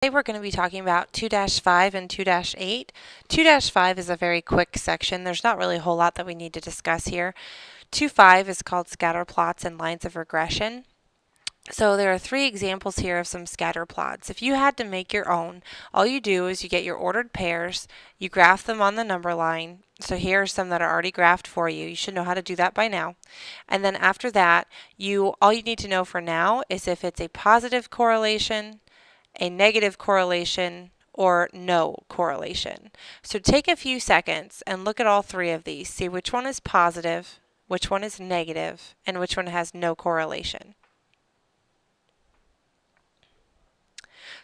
Today we're going to be talking about 2-5 and 2-8. 2-5 is a very quick section. There's not really a whole lot that we need to discuss here. 2-5 is called scatter plots and lines of regression. So there are 3 examples here of some scatter plots. If you had to make your own, all you do is you get your ordered pairs, you graph them on the number line. So here are some that are already graphed for you. You should know how to do that by now. And then after that, all you need to know for now is if it's a positive correlation, a negative correlation, or no correlation. So take a few seconds and look at all 3 of these. See which one is positive, which one is negative, and which one has no correlation.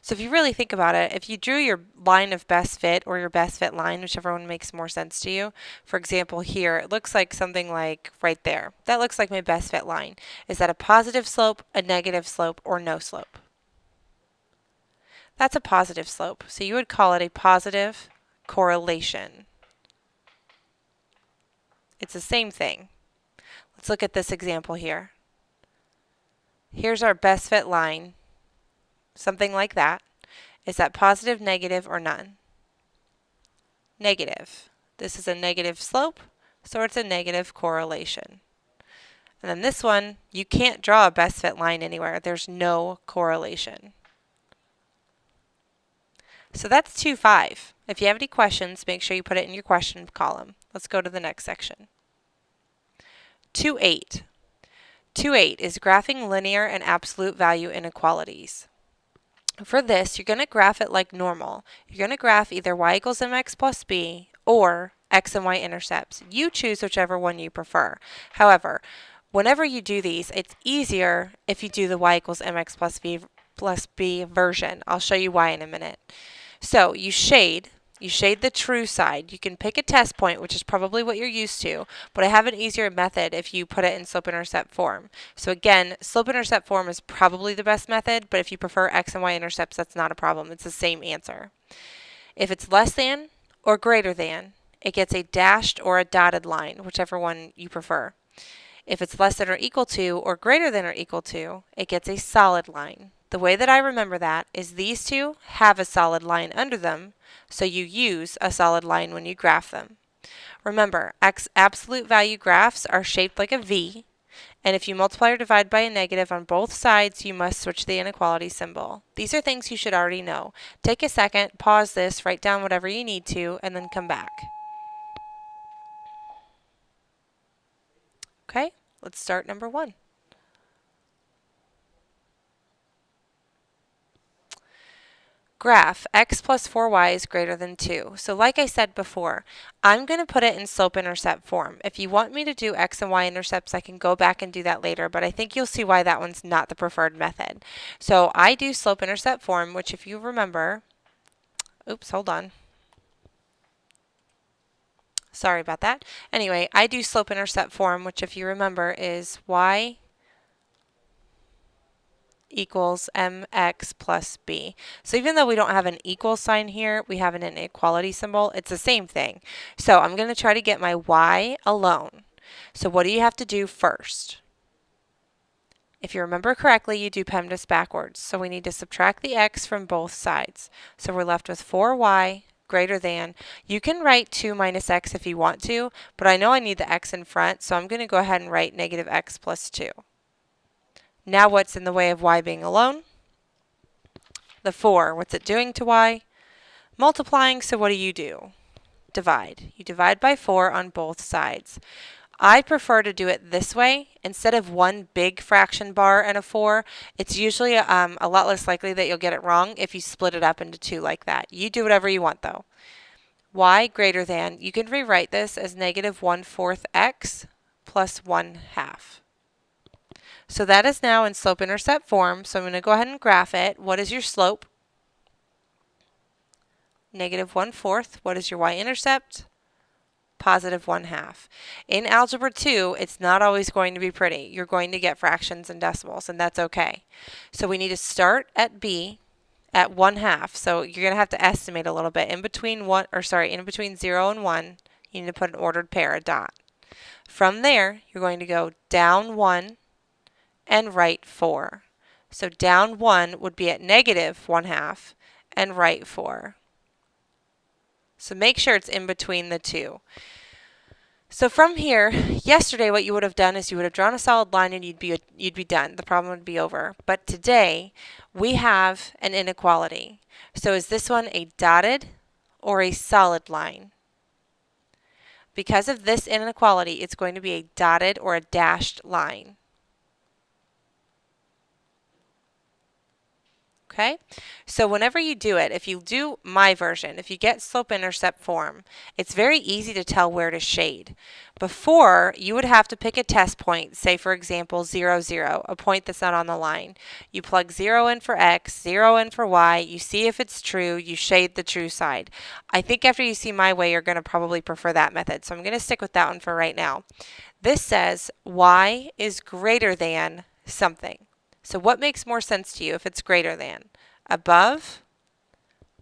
So if you really think about it, if you drew your line of best fit or your best fit line, whichever one makes more sense to you, for example here, it looks like something like right there. That looks like my best fit line. Is that a positive slope, a negative slope, or no slope? That's a positive slope, so you would call it a positive correlation. It's the same thing. Let's look at this example here. Here's our best fit line, something like that. Is that positive, negative, or none? Negative. This is a negative slope, so it's a negative correlation. And then this one, you can't draw a best fit line anywhere. There's no correlation. So that's 2-5. If you have any questions, make sure you put it in your question column. Let's go to the next section. 2-8. 2-8 is graphing linear and absolute value inequalities. For this, you're going to graph it like normal. You're going to graph either y equals mx plus b or x and y intercepts. You choose whichever one you prefer. However, whenever you do these, it's easier if you do the y equals mx plus b version. I'll show you why in a minute. So you shade the true side. You can pick a test point, which is probably what you're used to, but I have an easier method if you put it in slope-intercept form. So again, slope-intercept form is probably the best method, but if you prefer x and y intercepts, that's not a problem. It's the same answer. If it's less than or greater than, it gets a dashed or a dotted line, whichever one you prefer. If it's less than or equal to or greater than or equal to, it gets a solid line. The way that I remember that is these two have a solid line under them, so you use a solid line when you graph them. Remember, absolute value graphs are shaped like a V, and if you multiply or divide by a negative on both sides, you must switch the inequality symbol. These are things you should already know. Take a second, pause this, write down whatever you need to, and then come back. Okay, let's start number 1. Graph x plus 4y is greater than 2. So like I said before, I'm going to put it in slope-intercept form. If you want me to do x and y intercepts, I can go back and do that later, but I think you'll see why that one's not the preferred method. So I do slope-intercept form, which if you remember, oops, hold on. Sorry about that. Anyway, I do slope-intercept form, which if you remember is y equals mx plus b. So even though we don't have an equal sign here, we have an inequality symbol. It's the same thing. So I'm going to try to get my y alone. So what do you have to do first? If you remember correctly, you do PEMDAS backwards. So we need to subtract the x from both sides. So we're left with 4y greater than. You can write 2 minus x if you want to, but I know I need the x in front, so I'm going to go ahead and write negative x plus 2. Now what's in the way of y being alone? The 4. What's it doing to y? Multiplying, so what do? Divide. You divide by 4 on both sides. I prefer to do it this way. Instead of one big fraction bar and a 4, it's usually a lot less likely that you'll get it wrong if you split it up into 2 like that. You do whatever you want though. Y greater than, you can rewrite this as negative 1/4 x plus 1/2. So that is now in slope-intercept form, so I'm going to go ahead and graph it. What is your slope? Negative 1/4. What is your y-intercept? Positive 1/2. In Algebra 2, it's not always going to be pretty. You're going to get fractions and decimals, and that's okay. So we need to start at b at 1/2. So you're going to have to estimate a little bit. In between 0 and 1, you need to put an ordered pair, a dot. From there, you're going to go down 1 and right 4. So down 1 would be at negative 1/2, and write 4. So make sure it's in between the two. So from here, yesterday what you would have done is you would have drawn a solid line and you'd be done. The problem would be over. But today we have an inequality. So is this one a dotted or a solid line? Because of this inequality, it's going to be a dotted or a dashed line. Okay, so whenever you do it, if you do my version, if you get slope-intercept form, it's very easy to tell where to shade. Before, you would have to pick a test point, say for example 0, 0, a point that's not on the line. You plug 0 in for x, 0 in for y, you see if it's true, you shade the true side. I think after you see my way, you're going to probably prefer that method, so I'm going to stick with that one for right now. This says y is greater than something. So what makes more sense to you if it's greater than? Above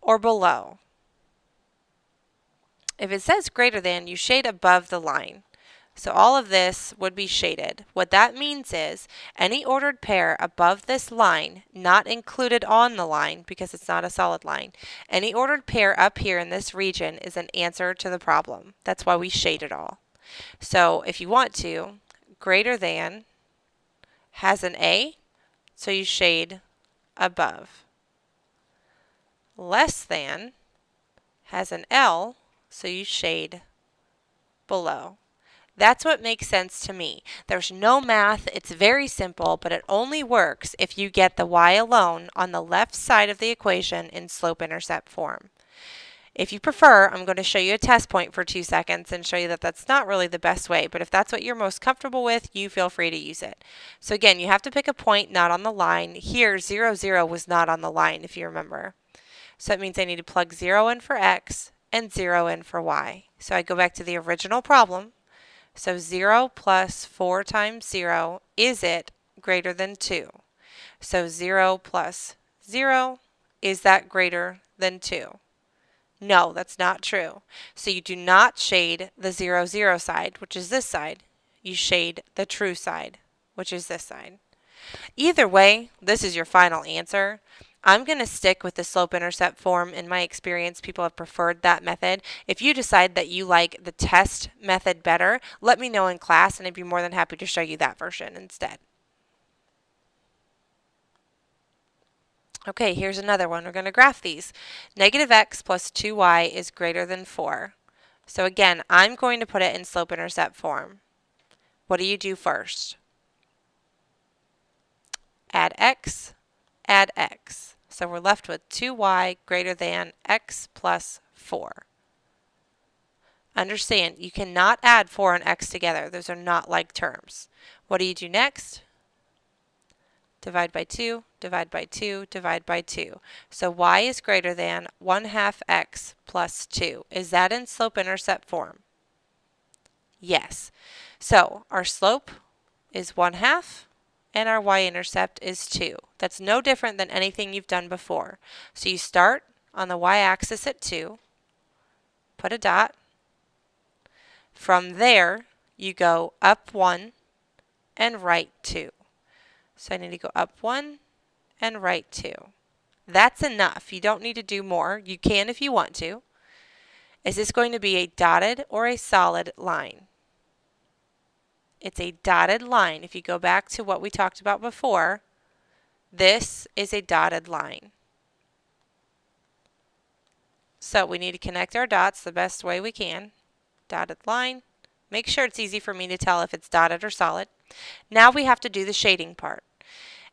or below? If it says greater than, you shade above the line. So all of this would be shaded. What that means is any ordered pair above this line, not included on the line because it's not a solid line, any ordered pair up here in this region is an answer to the problem. That's why we shade it all. So if you want to, greater than has an A, so you shade above. Less than has an L, so you shade below. That's what makes sense to me. There's no math, it's very simple, but it only works if you get the y alone on the left side of the equation in slope-intercept form. If you prefer, I'm going to show you a test point for 2 seconds and show you that that's not really the best way, but if that's what you're most comfortable with, you feel free to use it. So again, you have to pick a point not on the line. Here, 0, 0 was not on the line, if you remember. So that means I need to plug 0 in for x and 0 in for y. So I go back to the original problem. So 0 plus 4 times 0, is it greater than 2? So 0 plus 0, is that greater than 2? No, that's not true. So you do not shade the 0, 0 side, which is this side. You shade the true side, which is this side. Either way, this is your final answer. I'm going to stick with the slope-intercept form. In my experience, people have preferred that method. If you decide that you like the test method better, let me know in class and I'd be more than happy to show you that version instead. Okay, here's another one. We're going to graph these. Negative x plus 2y is greater than 4. So again, I'm going to put it in slope-intercept form. What do you do first? Add x, add x. So we're left with 2y greater than x plus 4. Understand, you cannot add 4 and x together. Those are not like terms. What do you do next? Divide by 2, divide by 2, divide by 2. So y is greater than 1/2 x plus 2. Is that in slope-intercept form? Yes. So our slope is 1/2 and our y-intercept is 2. That's no different than anything you've done before. So you start on the y-axis at 2, put a dot. From there, you go up 1 and right 2. So I need to go up 1 and right 2. That's enough. You don't need to do more. You can if you want to. Is this going to be a dotted or a solid line? It's a dotted line. If you go back to what we talked about before, this is a dotted line. So we need to connect our dots the best way we can. Dotted line. Make sure it's easy for me to tell if it's dotted or solid. Now we have to do the shading part.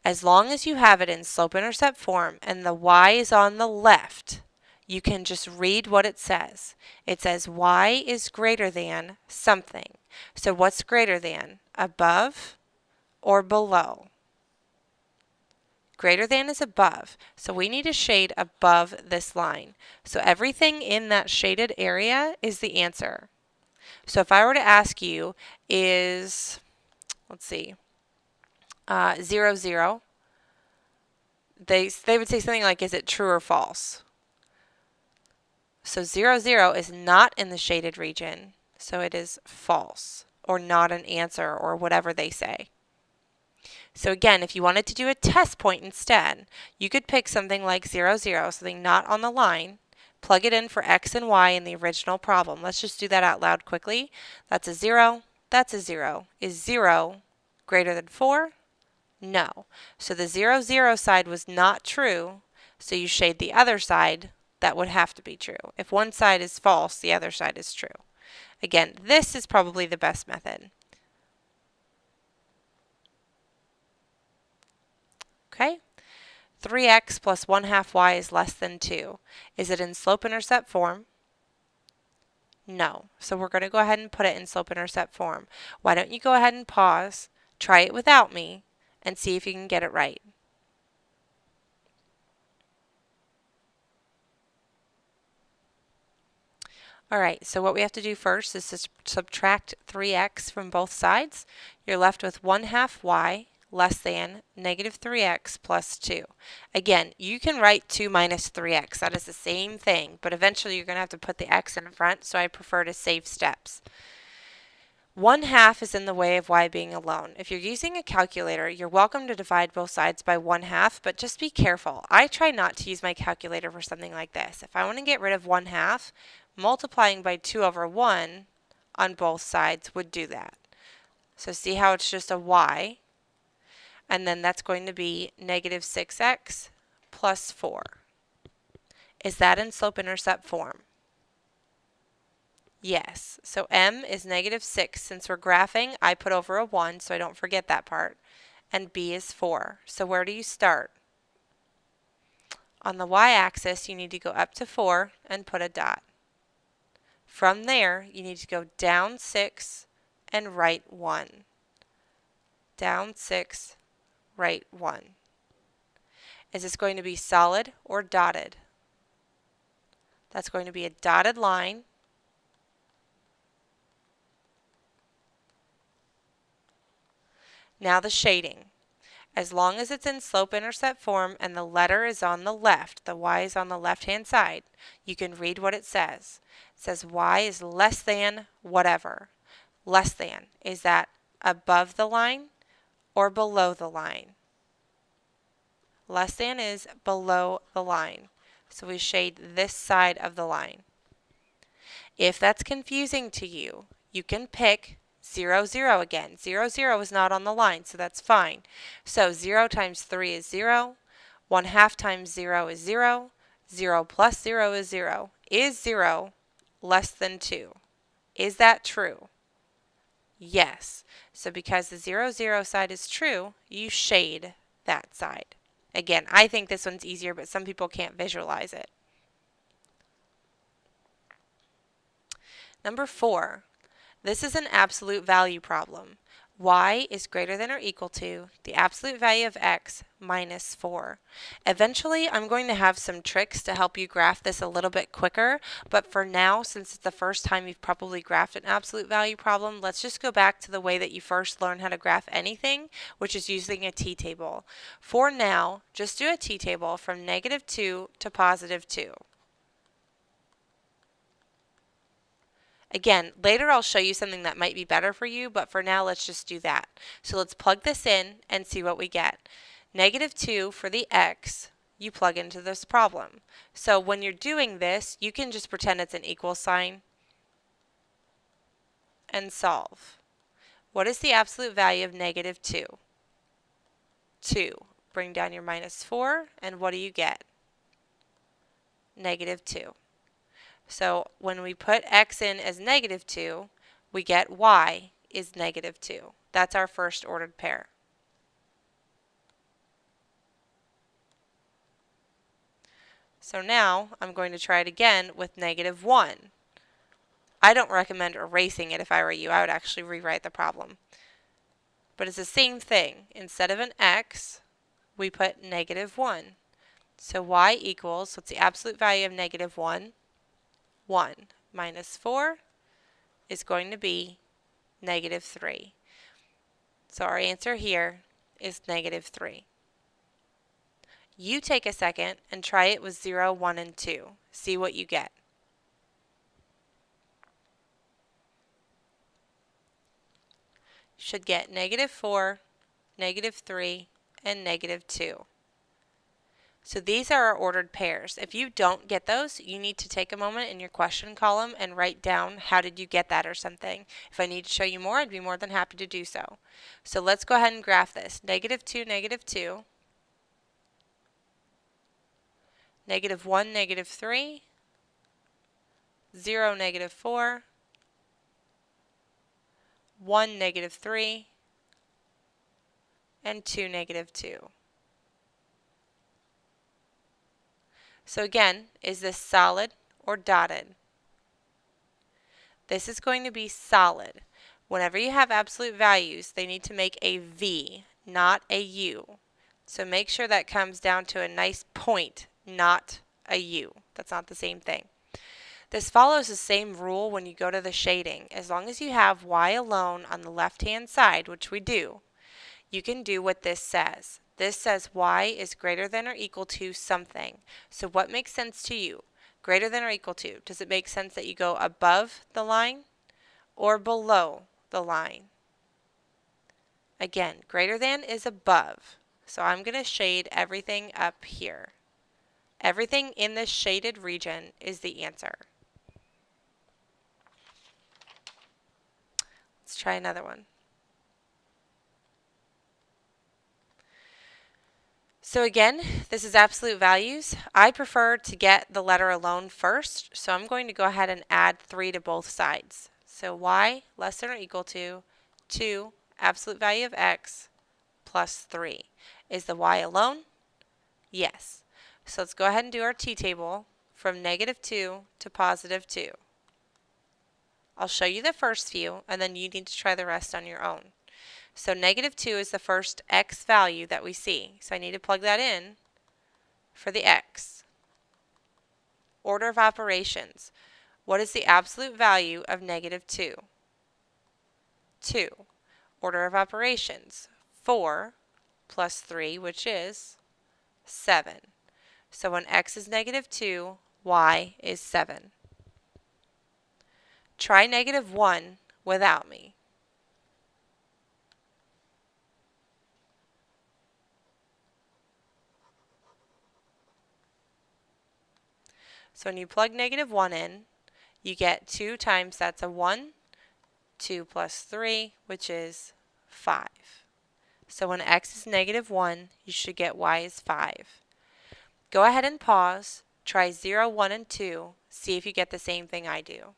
As long as you have it in slope-intercept form and the y is on the left, you can just read what it says. It says y is greater than something. So what's greater than? Above or below? Greater than is above. So we need to shade above this line. So everything in that shaded area is the answer. So if I were to ask you, is, let's see, 0, 0, they would say something like, is it true or false? So 0, 0 is not in the shaded region, so it is false, or not an answer, or whatever they say. So again, if you wanted to do a test point instead, you could pick something like 0, 0, something not on the line, plug it in for x and y in the original problem. Let's just do that out loud quickly. That's a 0, that's a 0. Is 0 greater than 4? No. So the 0, 0 side was not true, so you shade the other side. That would have to be true. If one side is false, the other side is true. Again, this is probably the best method. Okay? 3x plus 1/2 y is less than 2. Is it in slope-intercept form? No. So we're going to go ahead and put it in slope-intercept form. Why don't you go ahead and pause, try it without me, and see if you can get it right. Alright, so what we have to do first is to subtract 3x from both sides. You're left with 1/2 y less than negative 3x plus 2. Again, you can write 2 minus 3x. That is the same thing, but eventually you're going to have to put the x in front, so I prefer to save steps. 1/2 is in the way of y being alone. If you're using a calculator, you're welcome to divide both sides by 1/2, but just be careful. I try not to use my calculator for something like this. If I want to get rid of 1/2, multiplying by 2 over 1 on both sides would do that. So see how it's just a y, and then that's going to be negative 6x plus 4. Is that in slope-intercept form? Yes. So m is negative 6. Since we're graphing, I put over a 1 so I don't forget that part. And b is 4. So where do you start? On the y-axis, you need to go up to 4 and put a dot. From there, you need to go down 6 and right 1. Down 6, right 1. Is this going to be solid or dotted? That's going to be a dotted line. Now the shading. As long as it's in slope-intercept form and the letter is on the left, the y is on the left-hand side, you can read what it says. It says y is less than whatever. Less than. Is that above the line or below the line? Less than is below the line. So we shade this side of the line. If that's confusing to you, you can pick 0, 0 again. 0, 0 is not on the line, so that's fine. So 0 times 3 is 0. 1/2 times 0 is 0. 0 plus 0 is 0. Is 0 less than 2? Is that true? Yes. So because the 0, 0 side is true, you shade that side. Again, I think this one's easier, but some people can't visualize it. Number 4. This is an absolute value problem. Y is greater than or equal to the absolute value of x minus 4. Eventually, I'm going to have some tricks to help you graph this a little bit quicker, but for now, since it's the first time you've probably graphed an absolute value problem, let's just go back to the way that you first learned how to graph anything, which is using a t-table. For now, just do a t-table from negative 2 to positive 2. Again, later I'll show you something that might be better for you, but for now let's just do that. So let's plug this in and see what we get. Negative 2 for the x, you plug into this problem. So when you're doing this, you can just pretend it's an equal sign and solve. What is the absolute value of negative 2? 2. Bring down your minus 4, and what do you get? Negative 2. So when we put x in as negative 2, we get y is negative 2. That's our first ordered pair. So now I'm going to try it again with negative 1. I don't recommend erasing it if I were you. I would actually rewrite the problem. But it's the same thing. Instead of an x, we put negative 1. So y equals, what's the absolute value of negative 1? 1 minus 4 is going to be negative 3. So our answer here is negative 3. You take a second and try it with 0, 1, and 2. See what you get. You should get negative 4, -3, and -2. So these are our ordered pairs. If you don't get those, you need to take a moment in your question column and write down how did you get that or something. If I need to show you more, I'd be more than happy to do so. So let's go ahead and graph this. -2, -2, -1, -3, 0, -4, 1, -3, and 2, -2. So again, is this solid or dotted? This is going to be solid. Whenever you have absolute values, they need to make a V, not a U. So make sure that comes down to a nice point, not a U. That's not the same thing. This follows the same rule when you go to the shading. As long as you have Y alone on the left-hand side, which we do, you can do what this says. This says Y is greater than or equal to something. So what makes sense to you? Greater than or equal to. Does it make sense that you go above the line or below the line? Again, greater than is above. So I'm going to shade everything up here. Everything in this shaded region is the answer. Let's try another one. So again, this is absolute values. I prefer to get the letter alone first, so I'm going to go ahead and add 3 to both sides. So y less than or equal to 2 absolute value of x plus 3. Is the y alone? Yes. So let's go ahead and do our t-table from -2 to +2. I'll show you the first few, and then you need to try the rest on your own. So -2 is the first x value that we see. So I need to plug that in for the x. Order of operations. What is the absolute value of -2? 2. Order of operations. 4 plus 3, which is 7. So when x is -2, y is 7. Try -1 without me. So when you plug -1 in, you get 2 times that's a 1, 2 plus 3, which is 5. So when x is -1, you should get y is 5. Go ahead and pause, try 0, 1, and 2, see if you get the same thing I do.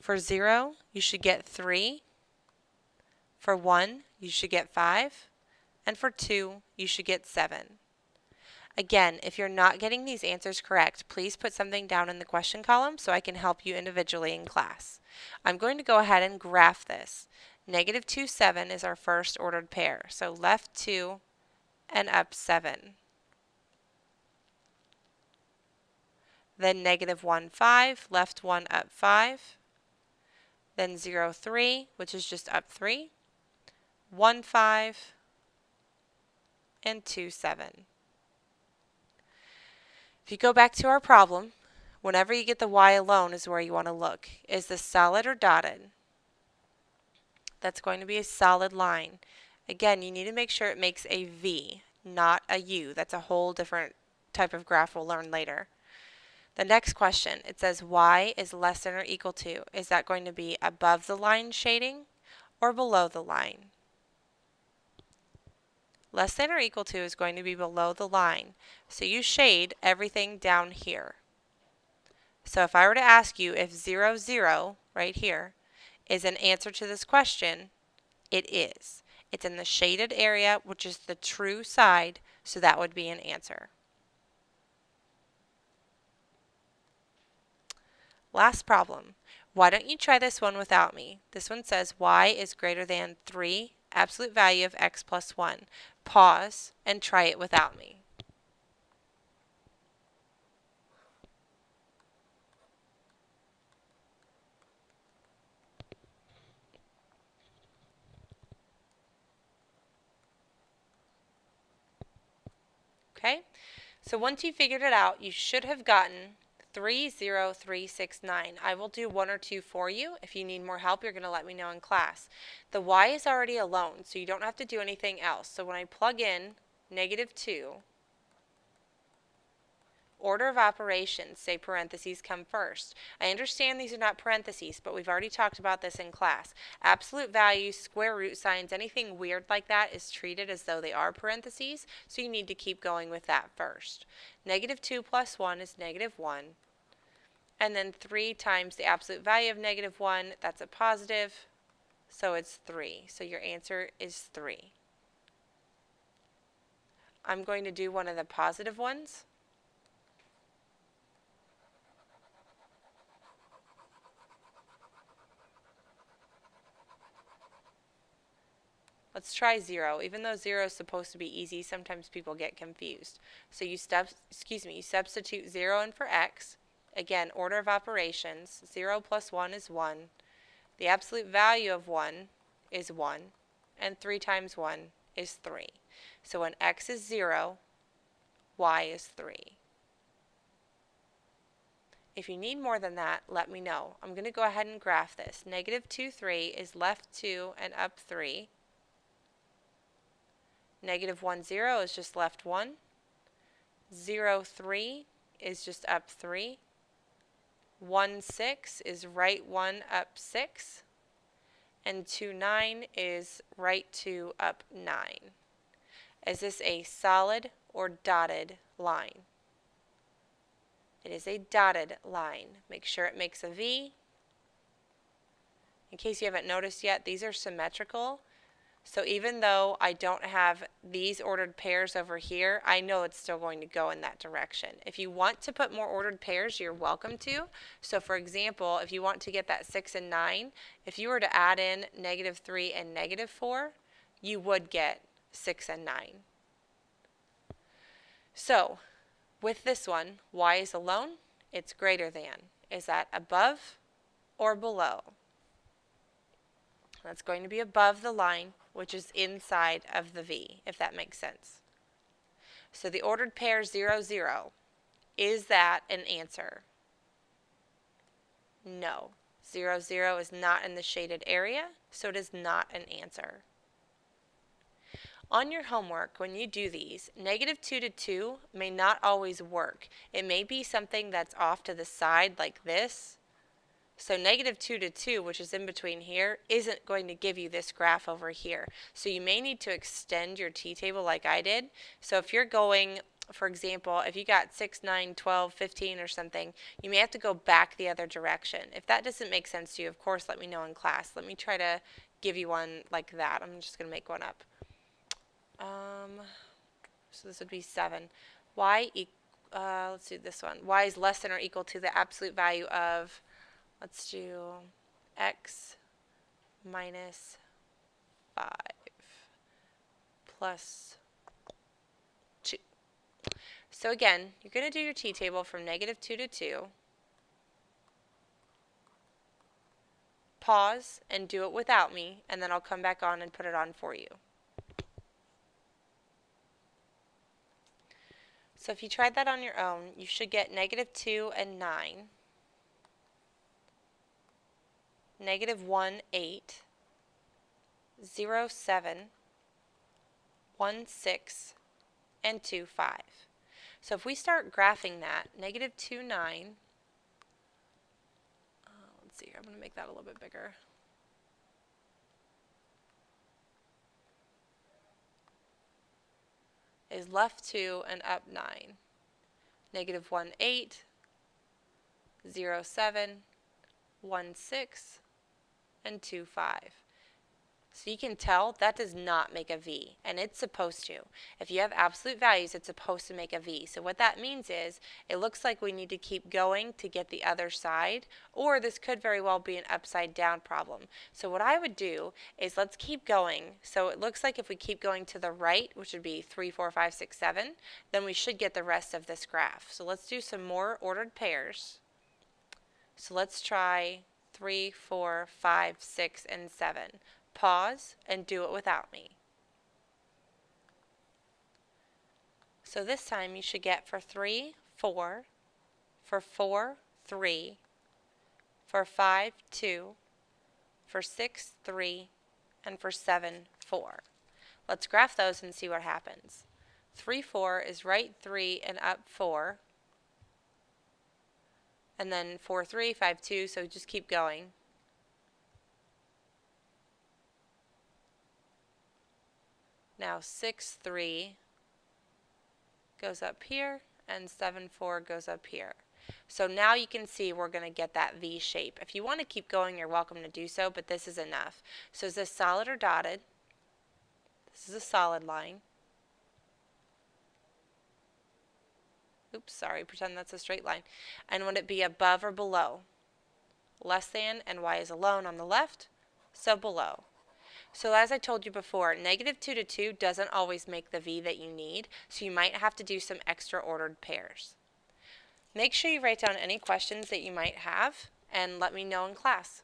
For 0, you should get 3. For 1, you should get 5. And for 2, you should get 7. Again, if you're not getting these answers correct, please put something down in the question column so I can help you individually in class. I'm going to go ahead and graph this. -2, 7 is our first ordered pair. So left 2 and up 7. Then -1, 5, left 1, up 5. Then 0, 3, which is just up 3. 1, 5, and 2, 7. If you go back to our problem, whenever you get the y alone is where you want to look. Is this solid or dotted? That's going to be a solid line. Again, you need to make sure it makes a V, not a U. That's a whole different type of graph we'll learn later. The next question, it says y is less than or equal to. Is that going to be above the line shading or below the line? Less than or equal to is going to be below the line. So you shade everything down here. So if I were to ask you if 0, 0, right here, is an answer to this question, it is. It's in the shaded area, which is the true side, so that would be an answer. Last problem. Why don't you try this one without me? This one says y is greater than 3 absolute value of x plus 1. Pause and try it without me. Okay? So once you figured it out, you should have gotten 30369. I will do one or two for you. If you need more help, you're going to let me know in class. The y is already alone, so you don't have to do anything else. So when I plug in -2, order of operations, say parentheses come first. I understand these are not parentheses, but we've already talked about this in class. Absolute values, square root signs, anything weird like that is treated as though they are parentheses, so you need to keep going with that first. -2 plus 1 is -1. And then 3 times the absolute value of -1, that's a positive, so it's 3. So your answer is 3. I'm going to do one of the positive ones. Let's try 0. Even though 0 is supposed to be easy, sometimes people get confused. So you substitute 0 in for x. Again, order of operations. 0 plus 1 is 1. The absolute value of 1 is 1. And 3 times 1 is 3. So when x is 0, y is 3. If you need more than that, let me know. I'm going to go ahead and graph this. -2, 3 is left 2 and up 3. -1, 0 is just left 1. 0, 3 is just up 3. 1, 6 is right 1 up 6. And 2, 9 is right 2 up 9. Is this a solid or dotted line? It is a dotted line. Make sure it makes a V. In case you haven't noticed yet, these are symmetrical. So even though I don't have these ordered pairs over here, I know it's still going to go in that direction. If you want to put more ordered pairs, you're welcome to. So for example, if you want to get that 6 and 9, if you were to add in -3 and -4, you would get 6 and 9. So with this one, y is alone, it's greater than. Is that above or below? That's going to be above the line, which is inside of the V, if that makes sense. So the ordered pair 0, 0, is that an answer? No. 0, 0 is not in the shaded area, so it is not an answer. On your homework, when you do these, -2 to 2 may not always work. It may be something that's off to the side like this. So -2 to 2, which is in between here, isn't going to give you this graph over here. So you may need to extend your t-table like I did. So if you're going, for example, if you got 6, 9, 12, 15 or something, you may have to go back the other direction. If that doesn't make sense to you, of course, let me know in class. Let me try to give you one like that. I'm just going to make one up. So this would be 7. Let's do this one. Y is less than or equal to the absolute value of, let's do x minus 5 plus 2. So again, you're going to do your t-table from -2 to 2. Pause and do it without me, and then I'll come back on and put it on for you. So if you tried that on your own, you should get -2 and 9, -1, 8, 0, 7, 1, 6, and 2, 5. So if we start graphing that, -2, 9, let's see here, I'm going to make that a little bit bigger. Is left 2 and up 9. -1, 8, 0, 7, 1, 6, and 2, 5. So you can tell that does not make a V, and it's supposed to. If you have absolute values, it's supposed to make a V. So what that means is it looks like we need to keep going to get the other side, or this could very well be an upside down problem. So what I would do is let's keep going. So it looks like if we keep going to the right, which would be 3, 4, 5, 6, 7, then we should get the rest of this graph. So let's do some more ordered pairs. So let's try 3, 4, 5, 6, and 7. Pause and do it without me. So this time you should get for 3, 4, for 4, 3, for 5, 2, for 6, 3, and for 7, 4. Let's graph those and see what happens. 3, 4 is right 3 and up 4. And then 4, 3, 5, 2, so just keep going. Now 6, 3 goes up here, and 7, 4 goes up here. So now you can see we're going to get that V shape. If you want to keep going, you're welcome to do so, but this is enough. So is this solid or dotted? This is a solid line. Oops, sorry, pretend that's a straight line. And would it be above or below? Less than, and Y is alone on the left, so below. So as I told you before, -2 to 2 doesn't always make the V that you need, so you might have to do some extra ordered pairs. Make sure you write down any questions that you might have and let me know in class.